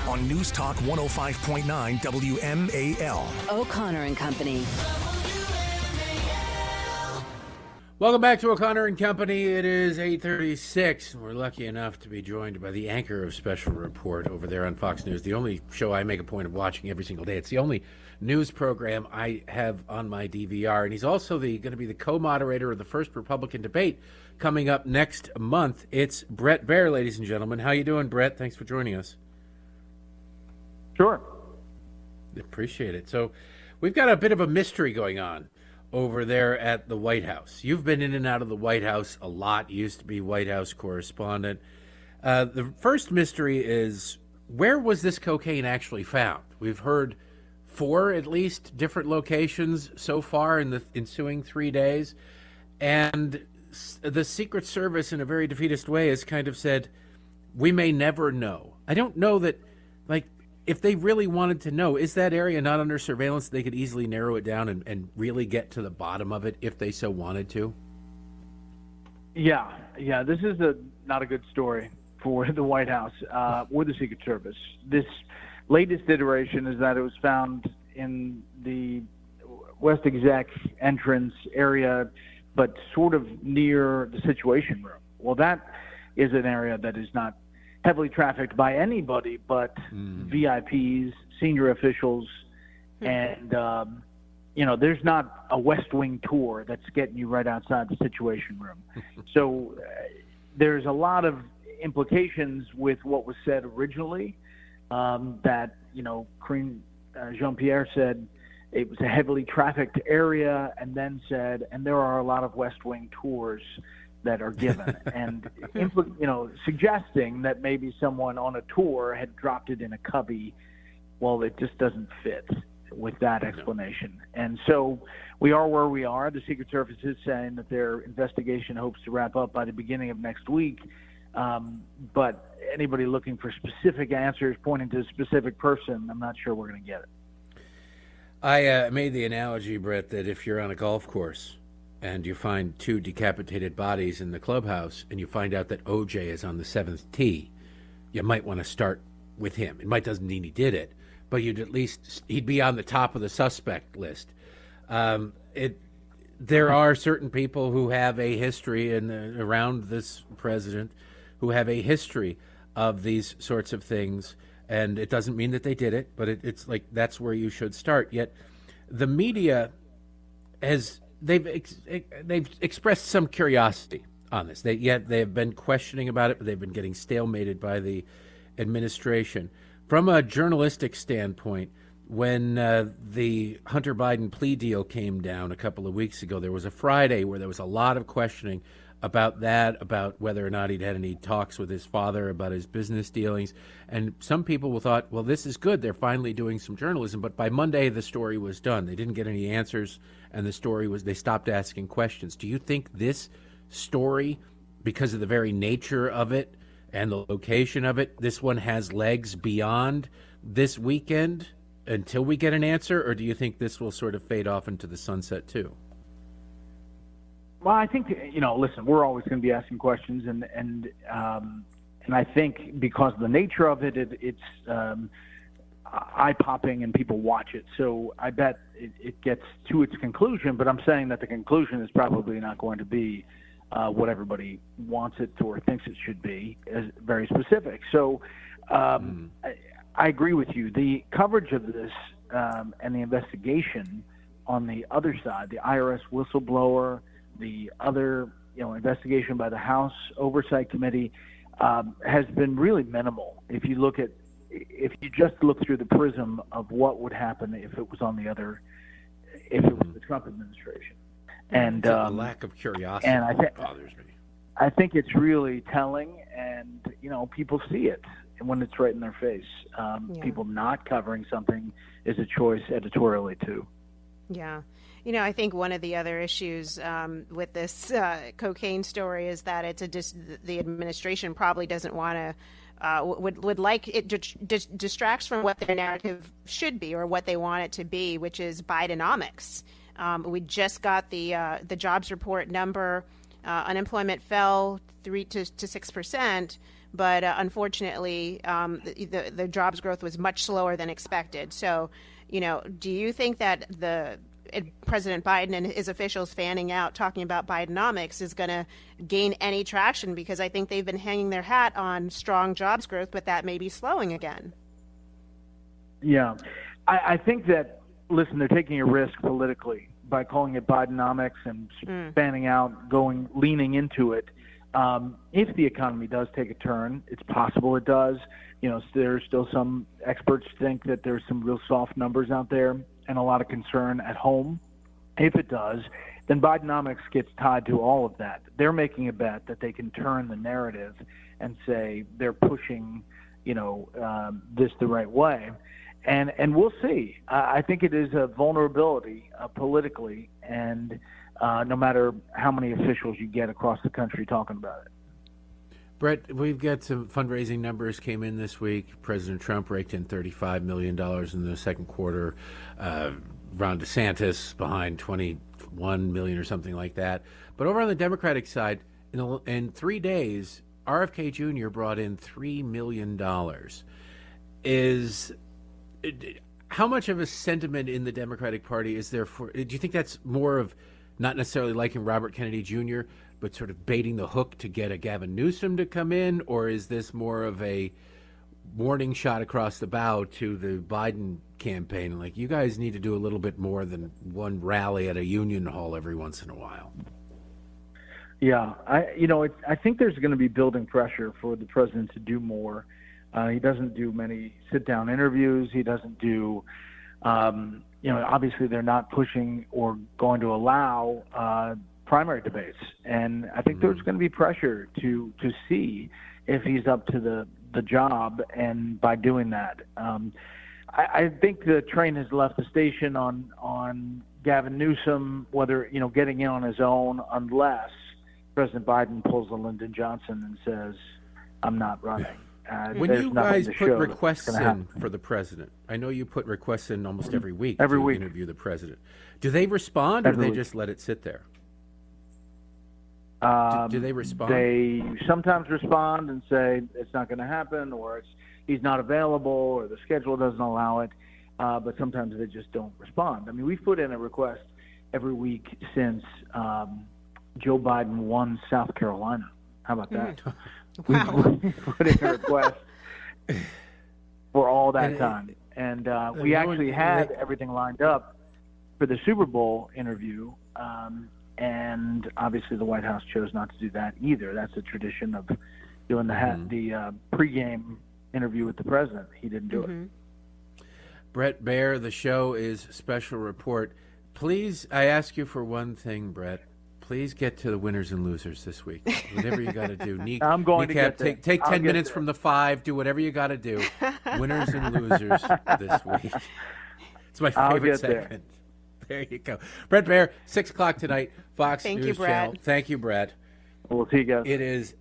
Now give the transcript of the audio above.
on News Talk 105.9 WMAL. O'Connor and Company. Welcome back to O'Connor and Company. It is 8:36. We're lucky enough to be joined by the anchor of Special Report over there on Fox News, the only show I make a point of watching every single day. It's the only news program I have on my DVR, and he's also going to be the co-moderator of the first Republican debate coming up next month. It's Bret Baier, ladies and gentlemen. How you doing, Bret? Thanks for joining us. Sure. Appreciate it. So we've got a bit of a mystery going on over there at the White House. You've been in and out of the White House a lot. You used to be White House correspondent. The first mystery is, where was this cocaine actually found? We've heard 4, at least, different locations so far in the ensuing 3 days. And the Secret Service, in a very defeatist way, has kind of said, we may never know. I don't know that, if they really wanted to know, is that area not under surveillance? They could easily narrow it down and really get to the bottom of it if they so wanted to. Yeah. This is not a good story for the White House or the Secret Service. This latest iteration is that it was found in the West Exec entrance area, but sort of near the Situation Room. Well, that is an area that is not heavily trafficked by anybody but VIPs, senior officials, and there's not a West Wing tour that's getting you right outside the Situation Room. So there's a lot of implications with what was said originally, that Karine Jean-Pierre said it was a heavily trafficked area, and then said, and there are a lot of West Wing tours that are given, and suggesting that maybe someone on a tour had dropped it in a cubby. Well, it just doesn't fit with that explanation. And so we are where we are. The Secret Service is saying that their investigation hopes to wrap up by the beginning of next week. But anybody looking for specific answers pointing to a specific person, I'm not sure we're going to get it. I made the analogy, Bret, that if you're on a golf course and you find 2 decapitated bodies in the clubhouse, and you find out that OJ is on the 7th tee, you might want to start with him. It doesn't mean he did it, but he'd be on the top of the suspect list. There are certain people who have a history around this president who have a history of these sorts of things, and it doesn't mean that they did it, but it's like that's where you should start. Yet the media they've expressed some curiosity on this. They have been questioning about it, but they've been getting stalemated by the administration. From a journalistic standpoint, when the Hunter Biden plea deal came down a couple of weeks ago, there was a Friday where there was a lot of questioning about that, about whether or not he'd had any talks with his father about his business dealings. And some people thought, well, this is good. They're finally doing some journalism. But by Monday, the story was done. They didn't get any answers, and the story was they stopped asking questions. Do you think this story, because of the very nature of it and the location of it, this one has legs beyond this weekend until we get an answer? Or do you think this will sort of fade off into the sunset too? Well, I think, listen, we're always going to be asking questions, and I think because of the nature of it, it's eye-popping and people watch it. So I bet it gets to its conclusion, but I'm saying that the conclusion is probably not going to be what everybody wants it or thinks it should be, very specific. So I agree with you. The coverage of this and the investigation on the other side, the IRS whistleblower, the other, investigation by the House Oversight Committee has been really minimal. If you just look through the prism of what would happen if it was if it was the Trump administration, and the lack of curiosity bothers me. I think it's really telling, and people see it when it's right in their face. People not covering something is a choice editorially too. Yeah. I think one of the other issues with this cocaine story is that the administration probably doesn't want to, would like it distracts from what their narrative should be or what they want it to be, which is Bidenomics. We just got the jobs report number. Unemployment fell 3 to 6%, but unfortunately, the jobs growth was much slower than expected. So, do you think that President Biden and his officials fanning out talking about Bidenomics is going to gain any traction? Because I think they've been hanging their hat on strong jobs growth, but that may be slowing again. Yeah, I think that, listen, they're taking a risk politically by calling it Bidenomics and fanning out, leaning into it. If the economy does take a turn, it's possible it does. There's still some experts think that there's some real soft numbers out there and a lot of concern at home. If it does, then Bidenomics gets tied to all of that. They're making a bet that they can turn the narrative and say they're pushing, this the right way. And we'll see. I think it is a vulnerability politically, and no matter how many officials you get across the country talking about it. Bret, we've got some fundraising numbers came in this week. President Trump raked in $35 million in the second quarter. Ron DeSantis behind $21 million or something like that. But over on the Democratic side, in 3 days, RFK Jr. brought in $3 million. How much of a sentiment in the Democratic Party is there for? Do you think that's more of not necessarily liking Robert Kennedy Jr., but sort of baiting the hook to get a Gavin Newsom to come in, or is this more of a warning shot across the bow to the Biden campaign? Like, you guys need to do a little bit more than one rally at a union hall every once in a while. Yeah, I think there's going to be building pressure for the president to do more. He doesn't do many sit-down interviews. He doesn't do, obviously they're not pushing or going to allow primary debates. And I think there's going to be pressure to see if he's up to the job, and by doing that. I think the train has left the station on Gavin Newsom, whether, getting in on his own, unless President Biden pulls a Lyndon Johnson and says, I'm not running. When you guys put requests in for the president, I know you put requests in almost every week to interview the president. Do they respond, or do they just let it sit there? Do they respond? They sometimes respond and say it's not going to happen, or he's not available, or the schedule doesn't allow it. But sometimes they just don't respond. I mean, we've put in a request every week since Joe Biden won South Carolina. How about that? Wow. We put in a request for all that time. And we actually had everything lined up for the Super Bowl interview. And obviously the White House chose not to do that either. That's a tradition of doing the pregame interview with the president. He didn't do it. Bret Baier, the show is Special Report. Please, I ask you for one thing, Bret. Please get to the winners and losers this week. Whatever you got to do. I'm going to get there. Take 10 minutes from the 5. Do whatever you got to do. Winners and losers this week. It's my favorite segment. There you go. Bret Baier, 6 o'clock tonight, Fox News Channel. Thank you, Bret. Thank you, Bret. We'll see you guys. It is